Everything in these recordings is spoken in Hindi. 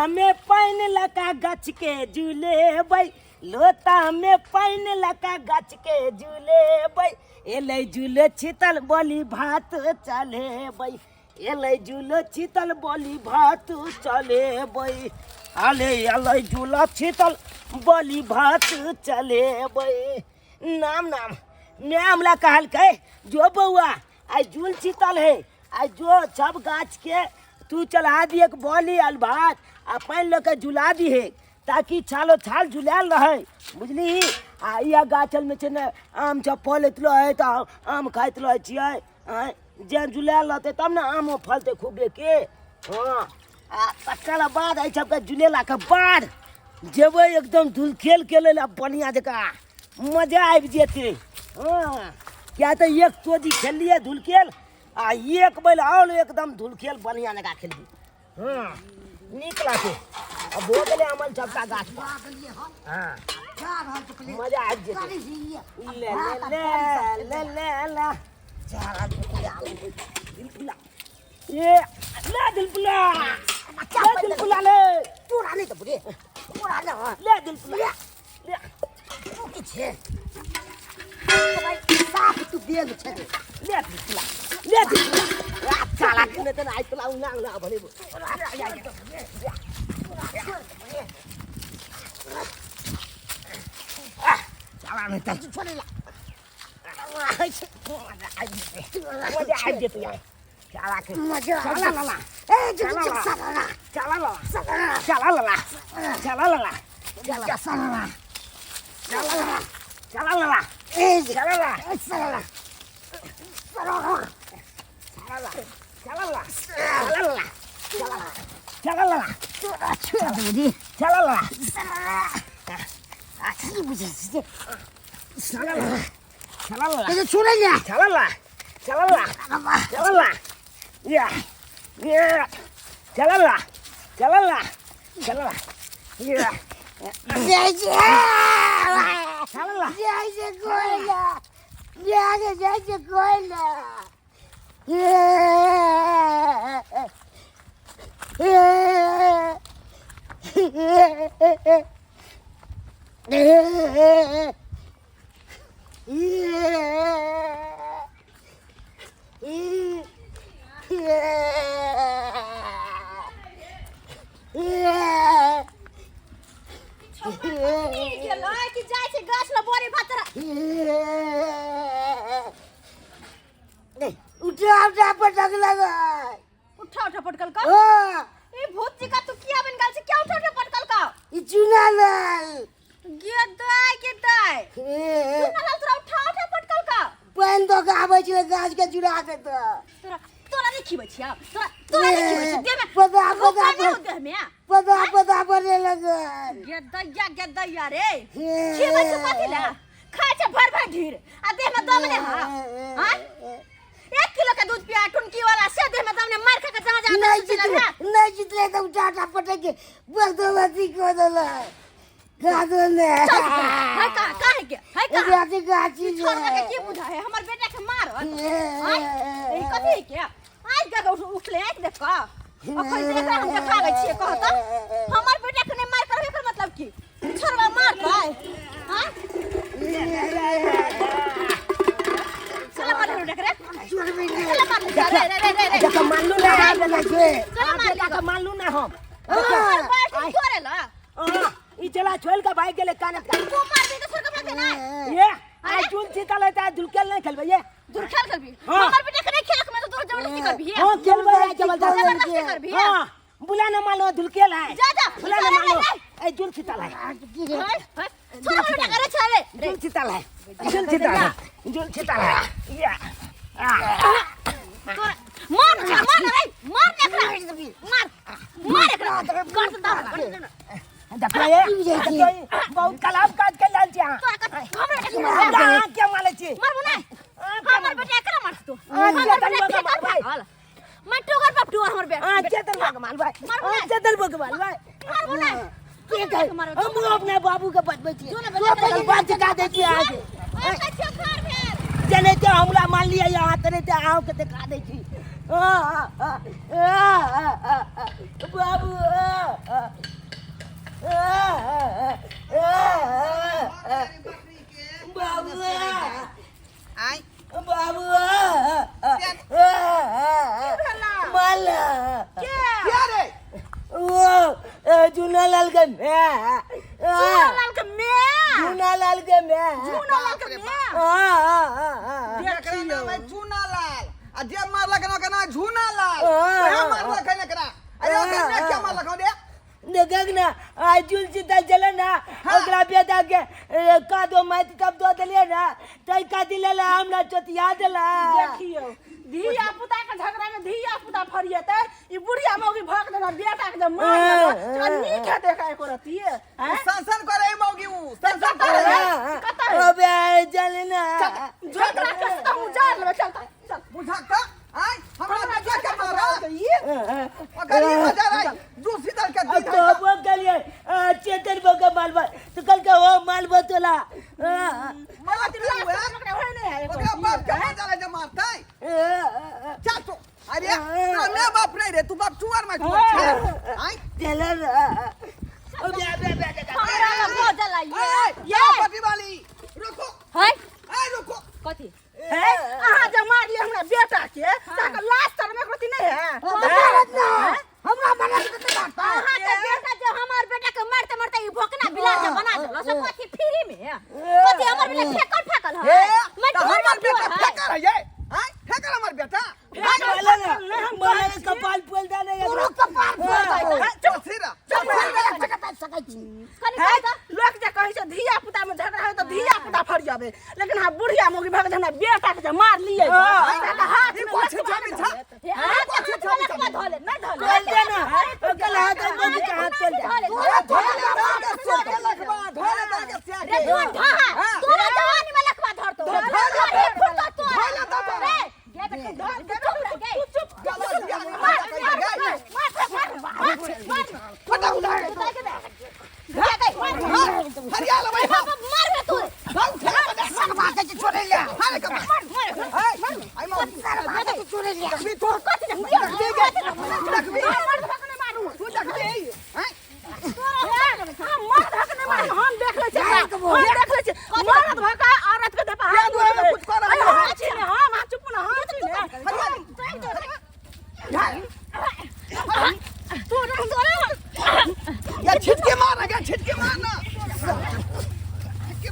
में पानी लगा गच के झूले भाई, लोटा में पानी लगा गच के झूले भाई, एले झूले शीतल बोली भात चले भाई, एले झूले शीतल बोली भात चले भाई, आले एले झूला शीतल बोली भात चले भाई। नाम नाम नाम ला कहल के जो बउआ आज झूल शीतल है, आज जो सब गाछ के तू चला दी एक बोली आल भात अपन लोग के झुला दी है, ताकि छालो छाल झुलाल रहे बुझली। आ या गाछल में न आम सब फल है तो आम खाइत रहे छियै, जे झुलाल रहते तब ना आम फलते खूबे के। हाँ तकर बाद आई सबके झुलेला के बाद जेबै एकदम धुल खेल के ले बढ़िया जका मजा आबि जेते। हाँ क्या तो एक तोजी खेलिए धुल खेल आ एक बैल और एकदम धुल खेल बढ़िया जगह खेलबी। हाँ नीक लागे। अब हो गेले अमल सबटा गाछ पर। हाँ मजा आबि जेते। ले ले ले ले ले ले चारा दिलपुला ये ले दिलपुला ले दिलपुला ले तोरा नहीं तो बुढ़े तोरा ले दिलपुला ले तू की छे भाई साफ तू बेल छे ले दिलपुला ले दिलपुला चाला किने त आइ तला उना उना भने चाला नहीं त छोडेला मजा आइ जेतो यार चाला के मजा चाला ला ए चला ला चाला ला चाला ला चाला ला चाला ला चाला ला चाला ला ए चाला ला चाला ला चाला ला चाला ला चाला ला तोरा छोड़ दे चाला ला आ की बुझे चाला ला चाला ला ये छोड़ ले चाला ला चाला ला चाला ला या या चाला ला चाला ला चाला ला या जय चाला ला जय कोयला जय कोयला उठा पटक लगा उठा पटकल का हां ए भूत जी का तू किया बन गल से क्या उठा पटकल का ई चुना लाल गेदाय चुना लाल तोरा उठा पटकल का पानी तो आबै छै गाछ के जुड़ा के तो तोरा नहीं खिबै छिया तोरा नहीं खिबै दे में पता बने लगा गेदैया रे खिबै से कथि ला खाय छै भर ढीर आ देह में दम ने हां 1 किलो का दूध पिया टुनकी वाला से देह में दम ने मार खा के जहां नहीं जितले तो उठा पटक के बदलती को दला गादो ने है का है के है का गाची गाची छोड़ के की बुझा है हमर बेटा के मार ए कथि के आज का उठले एक देख का अखन से एकरा हम देखाबै छियै कहत हमर बेटा के ने मार करबे एकर मतलब की छोड़वा मार पाए हां चला मार रे देख रे छोड़ भी चला मार रे जका मानलू ना चला मार का मानलू ना हम छोड़े ला ई चला छोड़ के भाई गेले कानत का तू मार दे तो छोड़ के भागे ना ये आज जून सीता लेता दुलकेल नहीं खेलबे ये दुलकेल खेलबी हमर बेटा के नहीं खेलक में तो तू जबरदस्ती करबी हां खेलबे जबरदस्ती करबी हां बुला ना मानो दुलकेल है जा बुला ना मानो ए जून सीता ला छोड़ बेटा करे चले जून सीता ला जून सीता ला या मार रे मार एकरा कर दा देखला ये बहुत कलाम काज के लाल छी हमरा क्या माले छी मारबो नै हमर बेटा एकरा मार तू मैं टोगर पपटू हमर बेटा चेतन भगवान भाई चेतन भगवान भाई मारबो नै ठीक है हम अपने बाबू के बचबै छी तो बात सिखा दे छी आज जने ते हमरा मान लिया यहां तने ते आओ के दिखा दे छी बाबू आई बाबू भेला क्या रे वो जूनालाल के मैं जूनालाल के मैं जूनालाल के मैं जूनालाल के मैं एकरा नाम है झूनालाल आ जे मारला के ना झूनालाल तो मारला के करा अरे ओकरा क्या मारला को दे देख ना आज जुल सीता चले ना ओकरा बेटा के का दो माटी तब दो दिले ना तई का दिलेला हमरा चोतिया देला देखियो धिया पुता के झगड़ा में धिया पुता फरियते ई बुढ़िया मौगी भग देना बेटा के मार देना चन्नी खेते का एको रती है संसन करे मौगी उ संसन करे अबे चलना झगड़ा के तो उजाड़ ले चलता चल बुझाता आई हमरा बेटा के मारा ये ओकरी हजार आई दूसरी तरह के अब तो वो कलिए चेतन बका मालवा तो कल का वो मालवा तोला मारा दिला ओकरा बाप के मार जा मारता है चल तो अरे मैं बाप नहीं रे तू बाप चुआर में तू आई चल हमरा बहुत जलाइए ये पति वाली रुको है ए रुको कथी है अहाँ जब मार लिए हमरा बेटा के ताके लाश तर में कथी नहीं है हमरा बना के नहीं मारता अहाँ के बेटा जो हमार बेटा के मारते मारते ई भोकना बिला के बना देलो सब कथी फ्री में कथी हमर बेटा फेकल है मैं तो हमर बेटा फेकर है ये हां फेकर हमर बेटा माला कपाल पोल देने पूरा कपाल फोड़ चल सिरा लोग जे कहै छै धिया पुता में झगड़ा है तो धिया पुता फर जाबे लेकिन हां बुढ़िया मौगी भग जाना बेटा के मार लिए हाथ में कुछ जमीन था धोले नहीं धोले बोल देना कल हाथ में के हाथ चल धोले के सिया रे तू ढहा तोरा जवानी में लखवा धर तो रे फुटा तो धोले तो रे ये बेटा धर के चुप फटा उधार हरियाला भाई मार बे तू भाग सन भाग के छोड़े ले हां का आई मार छोड़े लिया भी तो कथी रखबी मारू तू रखबी हैं हम मार धकने मारू हम देख ले छी हम देख ले छी मर्द भका औरत के देपा हाथ कुछ कर हम हाथ चुप ना हाथ तू या छिटके मार क्या छिटके मारना छिटके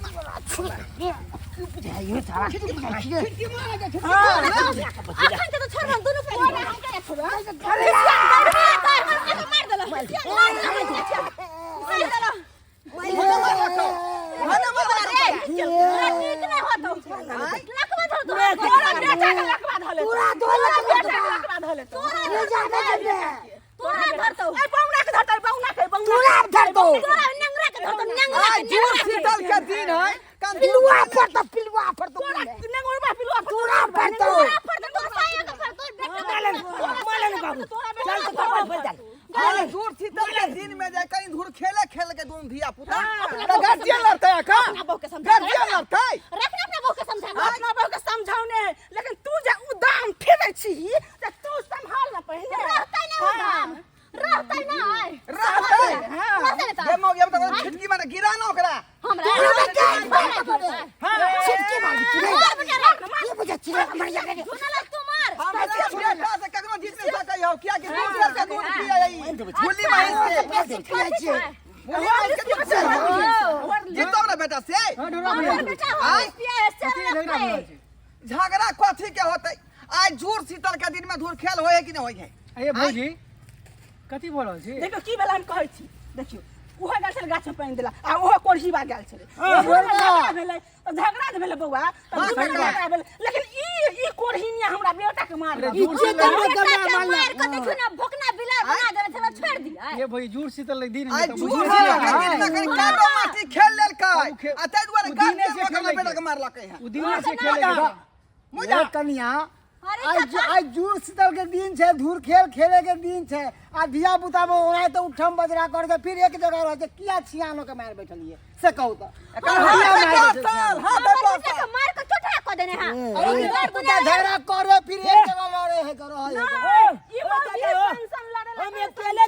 मार अखन तो छोड़ हम दोनों पे हम के छोड़ मार देला दिन में जाए कहीं धूर खेले खेल के दोनों धिया पुता गार्जियन लड़ता है का गार्जियन लड़ता है अपना बहू के समझाउने लेकिन तू जे उदाम फेरै छी त तू संभाल न पहिने रहतै ना ये मौगी अब तक छिटकी मारे गिरा ना ओकरा छिटके मार ये बुझा चिरा मर जा रे हमरा बेटा से ककरो जीत नहीं सकै हो क्या कि दूसरे से दूध पिया यही गुल्ली मार से जीतो ना बेटा से झगड़ा कथी के होतै आज झूर शीतल के दिन में धूर खेल होय कि नहीं होय है अरे भौजी कथी बोल रहल छी देखियो की भेल हम कहै छी देखियो ओहो गाछ छल गाछ में पानी देला आ ओहो कोरहीबा गेल छलै झगड़ा भेलै बौआ झगड़ा भेल लेकिन ई कोरहीनिया हमरा बेटा के मार ई चेतन बका मार के देखियो ना भोकना बिलार बना देले छलै छोड़ दिया ये भई जूर शीतल दिन आज में झूर शीतल के दिन में कहीं काटो माटी खेल लेल काय आ तै दुआरे गाड़ी से अपना बेटा के मारलकै है उ दिन से खेले मुझा कन्या आज जूर शीतल के दिन छे धूर खेल खेले के दिन छे आ धिया पुता में ओना तो उठम बजरा कर के फिर एक जगह रह किया छियानो के मार बैठलिए से कहू तो मार के चोटा क देने हां झगड़ा करे फिर एक जगह लड़े है करो ई बात ये टेंशन लड़े हम अकेले